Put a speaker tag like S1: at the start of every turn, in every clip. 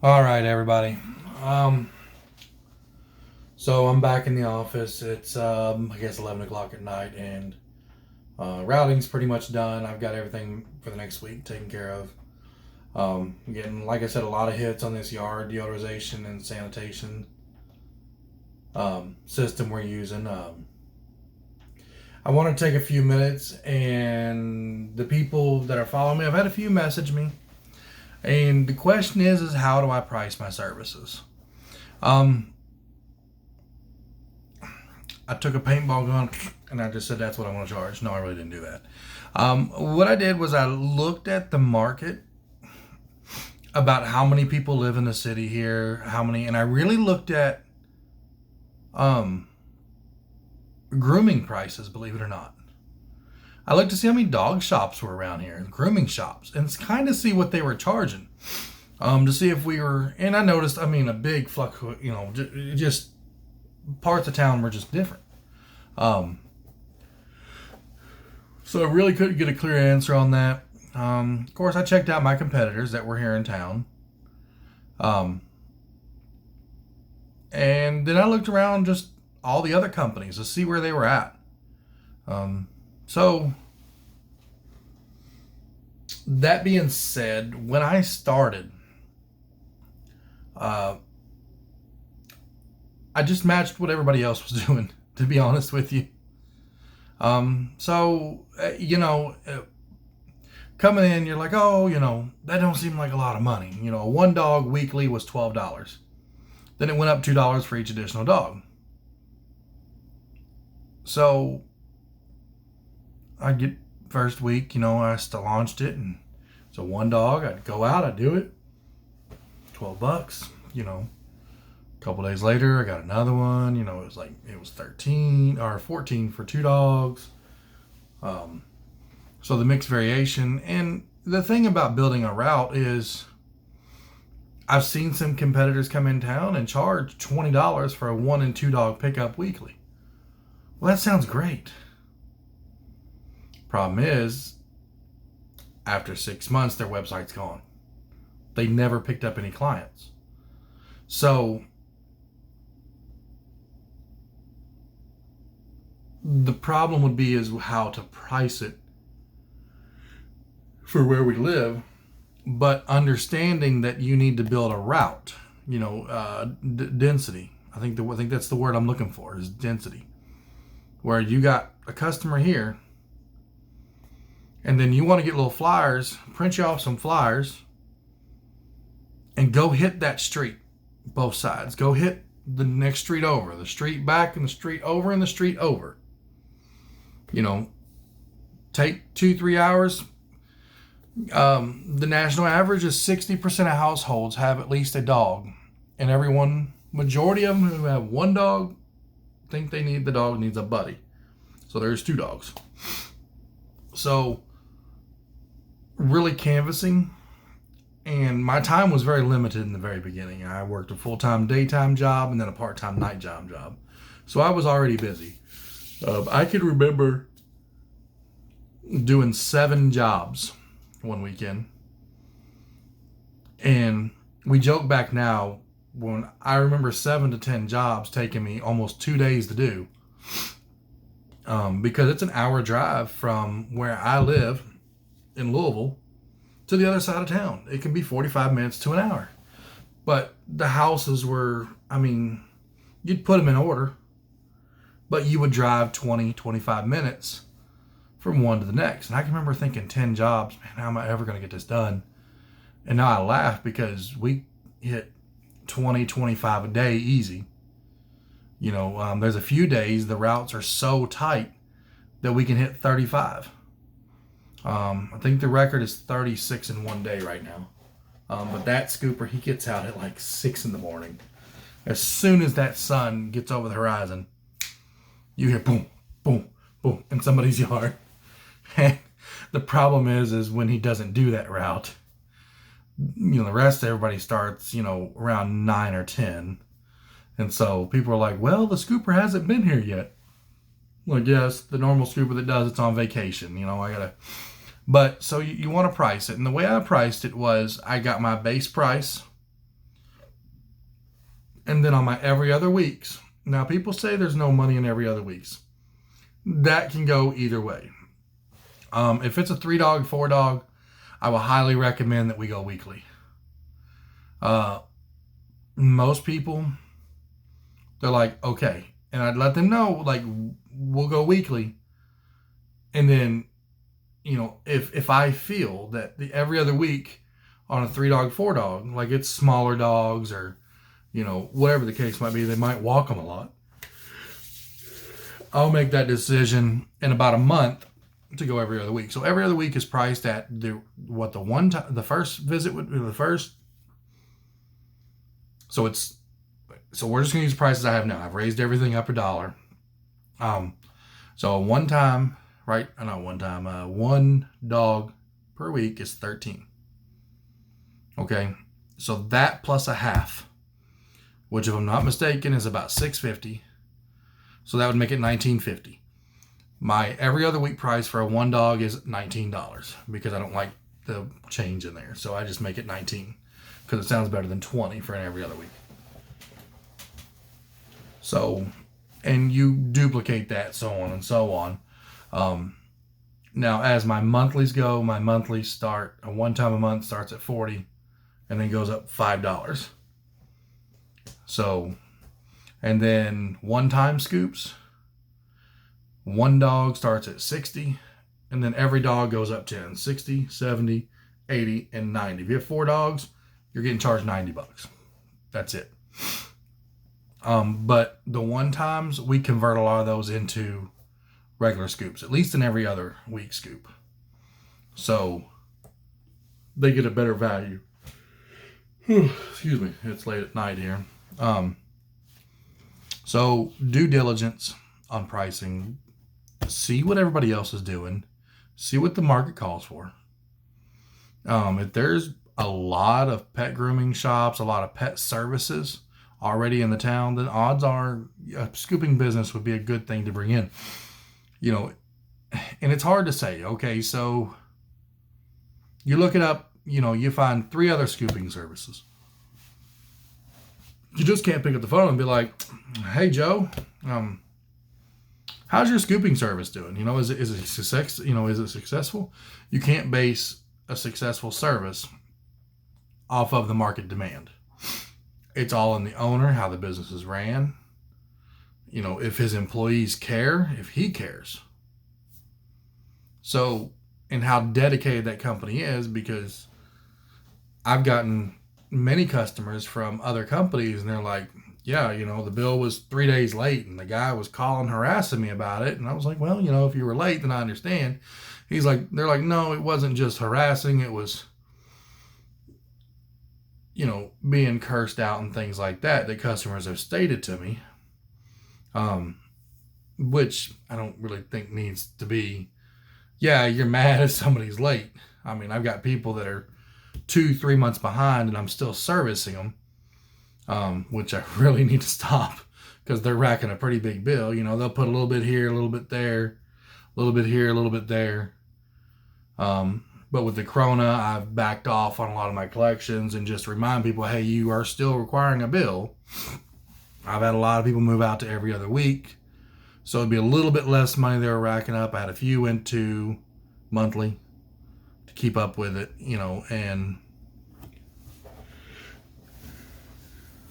S1: All right, everybody. Um, so I'm back in the office. It's I guess 11 o'clock at night, and routing's pretty much done. I've got everything for the next week taken care of. Getting, like I said, a lot of hits on this yard deodorization and sanitation system we're using. I want to take a few minutes, and the people that are following me, I've had a few message me, and the question is how do I price my services? Um, I took a paintball gun and I just said that's what I want to charge. No, I really didn't do that. What I did was I looked at the market about how many people live in the city here, how many, and I really looked at um, grooming prices, believe it or not. I looked to see how many dog shops were around here, grooming shops, and kind of see what they were charging. To see if we were, and I noticed, a big fluctuation, just parts of town were just different. Um, So I really couldn't get a clear answer on that. Of course, I checked out my competitors that were here in town. Um, and then I looked around just all the other companies to see where they were at. So, that being said, when I started, uh, I just matched what everybody else was doing, to be honest with you. So, coming in, you're like, oh, that don't seem like a lot of money. A one dog weekly was $12. Then it went up $2 for each additional dog. So I get first week, I still launched it, and so one dog, I'd go out, I'd do it, $12. A couple days later, I got another one. It was 13 or 14 for two dogs. So the mixed variation, and the thing about building a route is I've seen some competitors come in town and charge $20 for a one and two dog pickup weekly. Well, that sounds great. Problem is, after 6 months, their website's gone. They never picked up any clients. So the problem would be is how to price it for where we live, but understanding that you need to build a route, density. I think that's the word I'm looking for, is density, where you got a customer here, and then you want to get little flyers, print you off some flyers, and go hit that street, both sides. Go hit the next street over, the street back, and the street over, and the street over. Take 2-3 hours. The national average is 60% of households have at least a dog, and majority of them who have one dog think the dog needs a buddy. So there's two dogs. So really canvassing, and my time was very limited in the very beginning. I worked a full-time daytime job and then a part-time nighttime job, so I was already busy. I can remember doing 7 jobs one weekend, and we joke back now, when I remember 7 to 10 jobs taking me almost 2 days to do, because it's an hour drive from where I live in Louisville to the other side of town. It can be 45 minutes to an hour, but the houses were, you'd put them in order, but you would drive 20-25 minutes from one to the next. And I can remember thinking 10 jobs, man, how am I ever going to get this done? And now I laugh because we hit 20-25 a day easy. There's a few days the routes are so tight that we can hit 35. I think the record is 36 in one day right now. But that scooper, he gets out at like 6 in the morning. As soon as that sun gets over the horizon, you hear boom, boom, boom in somebody's yard. And the problem is when he doesn't do that route, the rest of everybody starts, around 9 or 10. And so people are like, well, the scooper hasn't been here yet. Well, yes, the normal scooper that does, it's on vacation. But so you want to price it. And the way I priced it was I got my base price, And then on my every other weeks, now people say there's no money in every other weeks. That can go either way. If it's a 3 dog, 4 dog, I will highly recommend that we go weekly. Most people, they're like, okay. And I'd let them know, like, we'll go weekly. And then, if I feel that every other week on a 3 dog, 4 dog, like it's smaller dogs or, whatever the case might be, they might walk them a lot. I'll make that decision in about a month to go every other week. So every other week is priced at the first visit would be the first. So we're just gonna use the prices I have now. I've raised everything up $1. So one dog per week is 13. Okay, so that plus a half, which if I'm not mistaken is about $6.50. So that would make it $19.50. My every other week price for a 1 dog is $19 because I don't like the change in there. So I just make it 19 because it sounds better than 20 for an every other week. So, and you duplicate that, so on and so on. Now, as my monthlies go, my monthlies start, a one time a month starts at $40 and then goes up $5. So, and then one time scoops, 1 dog starts at $60 and then every dog goes up 10, $60, $70, $80, and $90. If you have 4 dogs, you're getting charged $90. That's it. But the one times, we convert a lot of those into regular scoops, at least an every other week scoop. So they get a better value. Excuse me, it's late at night here. So due diligence on pricing. See what everybody else is doing. See what the market calls for. If there's a lot of pet grooming shops, a lot of pet services already in the town, then odds are a scooping business would be a good thing to bring in. And it's hard to say. Okay, so you look it up, you find 3 other scooping services. You just can't pick up the phone and be like, hey, Joe, how's your scooping service doing? Is it success? Is it successful? You can't base a successful service off of the market demand. It's all in the owner, how the business is ran. If his employees care, if he cares. So, and how dedicated that company is, because I've gotten many customers from other companies and they're like, yeah, the bill was 3 days late and the guy was calling, harassing me about it. And I was like, well, if you were late, then I understand. They're like, no, it wasn't just harassing. It was, being cursed out and things like that customers have stated to me. Which I don't really think needs to be, yeah, you're mad if somebody's late. I mean, I've got people that are 2-3 months behind and I'm still servicing them, which I really need to stop because they're racking a pretty big bill. They'll put a little bit here, a little bit there, a little bit here, a little bit there. But with the Corona, I've backed off on a lot of my collections and just remind people, hey, you are still requiring a bill. I've had a lot of people move out to every other week. So it'd be a little bit less money they were racking up. I had a few into monthly to keep up with it, and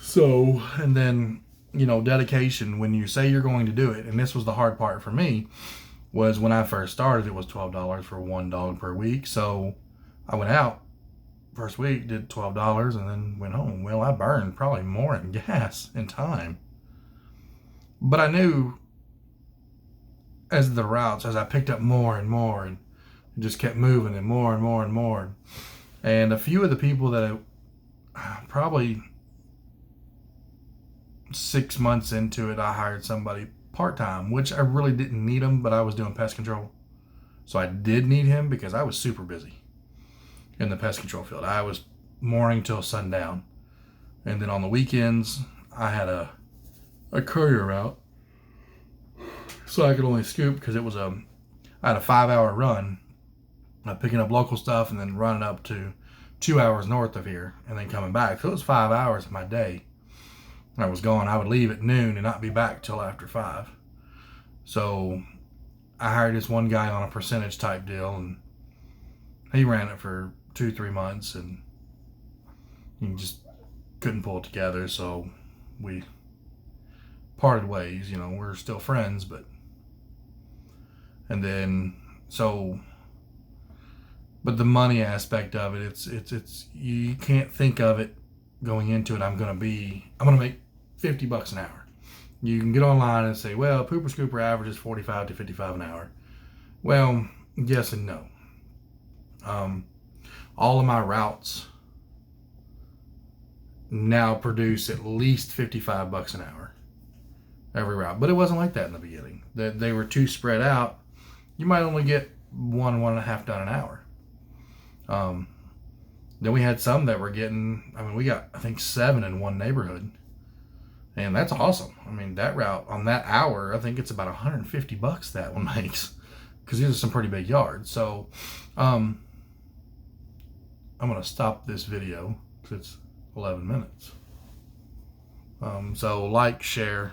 S1: so, and then, dedication, when you say you're going to do it, and this was the hard part for me, was when I first started, it was $12 for 1 dog per week. So I went out first week, did $12 and then went home. Well, I burned probably more in gas and time. But I knew as I picked up more and more and just kept moving and more and more and more. And a few of the people that probably 6 months into it, I hired somebody part-time, which I really didn't need him, but I was doing pest control. So I did need him because I was super busy in the pest control field. I was morning till sundown. And then on the weekends, I had a courier route. So I could only scoop because I had a 5-hour run, picking up local stuff and then running up to 2 hours north of here and then coming back. So it was 5 hours of my day. I was gone. I would leave at noon and not be back till after 5. So I hired this one guy on a percentage type deal, and he ran it for 2-3 months, and he just couldn't pull it together. So we parted ways. You know, we're still friends, but and then so, but the money aspect of it, it's you can't think of it going into it. I'm gonna make $50 an hour. You can get online and say, well, Pooper Scooper averages 45 to 55 an hour. Well, yes and no. All of my routes now produce at least $55 an hour every route, but it wasn't like that in the beginning. They were too spread out. You might only get one and a half done an hour. Then we had some that were getting, we got, I think, 7 in one neighborhood. And that's awesome. I mean, that route on that hour, I think it's about $150 that one makes, because these are some pretty big yards. So I'm going to stop this video because it's 11 minutes. So like, share,